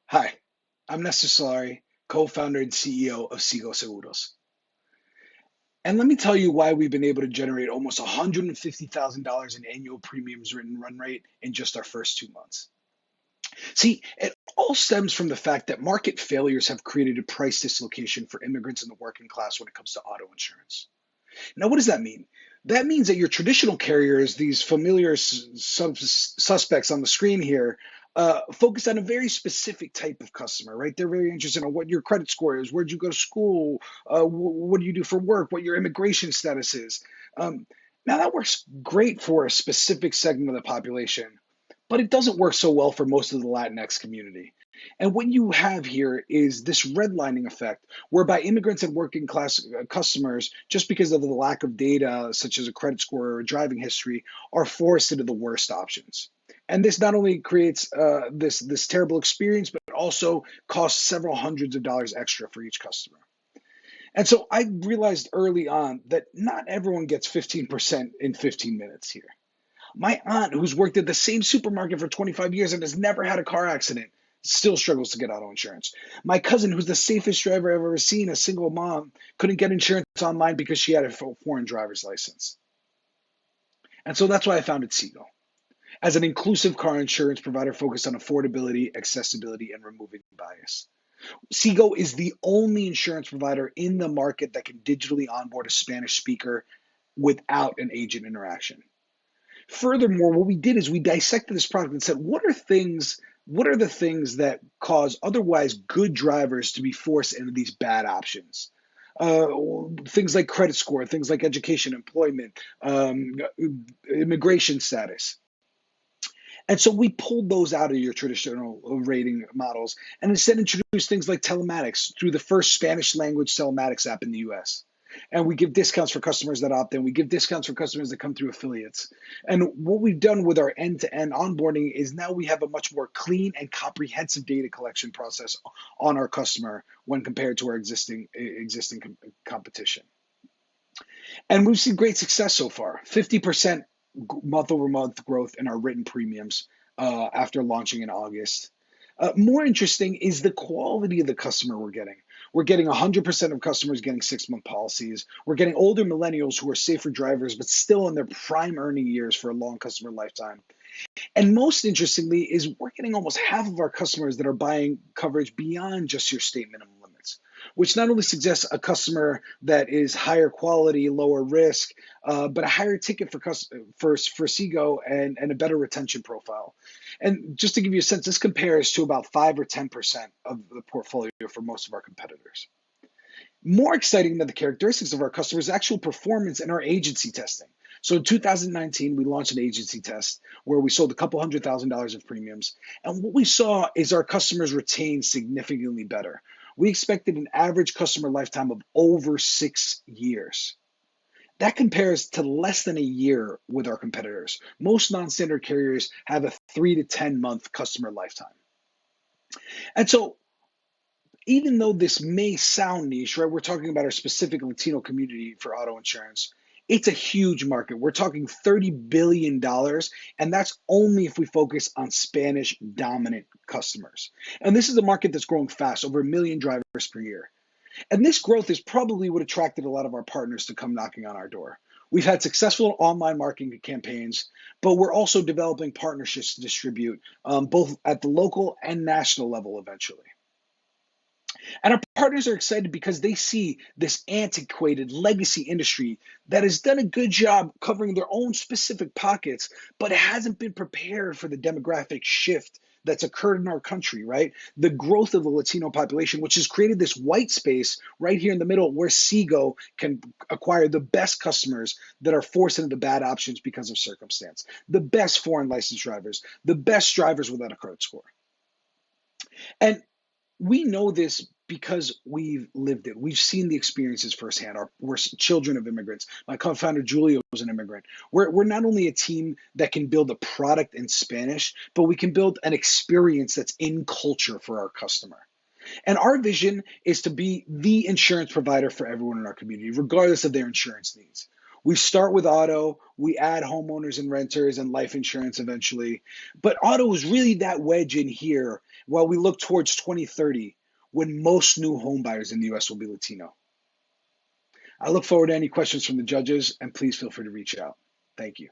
Hi, I'm Nestor Solari, co-founder and CEO of Sigo Seguros. And let me tell you why we've been able to generate almost $150,000 in annual premiums written run rate in just our first 2 months. See, it all stems from the fact that market failures have created a price dislocation for immigrants in the working class when it comes to auto insurance. Now, what does that mean? That means that your traditional carriers, these familiar suspects on the screen here, focus on a very specific type of customer, right? They're very interested in what your credit score is, where'd you go to school, what do you do for work, what your immigration status is. Um, Now, that works great for a specific segment of the population, but it doesn't work so well for most of the Latinx community. And what you have here is this redlining effect, whereby immigrants and working class customers, just because of the lack of data, such as a credit score or a driving history, are forced into the worst options. And this not only creates this terrible experience, but also costs several hundreds of dollars extra for each customer. And so I realized early on that not everyone gets 15% in 15 minutes here. My aunt, who's worked at the same supermarket for 25 years and has never had a car accident, still struggles to get auto insurance. My cousin, who's the safest driver I've ever seen, a single mom, couldn't get insurance online because she had a foreign driver's license. And so that's why I founded Sigo as an inclusive car insurance provider focused on affordability, accessibility, and removing bias. Sigo is the only insurance provider in the market that can digitally onboard a Spanish speaker without an agent interaction. Furthermore, what we did is we dissected this product and said, what are the things that cause otherwise good drivers to be forced into these bad options? Uh, Things like credit score, things like education, employment, immigration status. And so we pulled those out of your traditional rating models and instead introduced things like telematics through the first Spanish language telematics app in the US. And we give discounts for customers that opt in. We give discounts for customers that come through affiliates. And what we've done with our end-to-end onboarding is now we have a much more clean and comprehensive data collection process on our customer when compared to our existing competition. And we've seen great success so far. 50% month over month growth in our written premiums after launching in August. More interesting is the quality of the customer we're getting. We're getting 100% of customers getting 6-month policies. We're getting older millennials who are safer drivers, but still in their prime earning years for a long customer lifetime. And most interestingly is we're getting almost half of our customers that are buying coverage beyond just your state minimum limits, which not only suggests a customer that is higher quality, lower risk, but a higher ticket for Sego and a better retention profile. And just to give you a sense, this compares to about 5 or 10% of the portfolio for most of our competitors. More exciting than the characteristics of our customers, actual performance in our agency testing. So in 2019, we launched an agency test where we sold a couple $100,000 of premiums. And what we saw is our customers retained significantly better. We expected an average customer lifetime of over 6 years. That compares to less than a year with our competitors. Most non-standard carriers have a 3 to 10 month customer lifetime. And so even though this may sound niche, right? We're talking about our specific Latino community for auto insurance. It's a huge market. We're talking $30 billion, and that's only if we focus on Spanish dominant customers. And this is a market that's growing fast, over 1 million drivers per year. And this growth is probably what attracted a lot of our partners to come knocking on our door. We've had successful online marketing campaigns, but we're also developing partnerships to distribute both at the local and national level eventually. And our partners are excited because they see this antiquated legacy industry that has done a good job covering their own specific pockets, but it hasn't been prepared for the demographic shift that's occurred in our country, right? The growth of the Latino population, which has created this white space right here in the middle where Sego can acquire the best customers that are forced into the bad options because of circumstance, the best foreign licensed drivers, the best drivers without a credit score. And we know this because we've lived it. We've seen the experiences firsthand. We're children of immigrants. My co-founder Julia was an immigrant. We're not only a team that can build a product in Spanish, but we can build an experience that's in culture for our customer. And our vision is to be the insurance provider for everyone in our community, regardless of their insurance needs. We start with auto, we add homeowners and renters and life insurance eventually. But auto is really that wedge in here while we look towards 2030 when most new home buyers in the US will be Latino. I look forward to any questions from the judges, and please feel free to reach out. Thank you.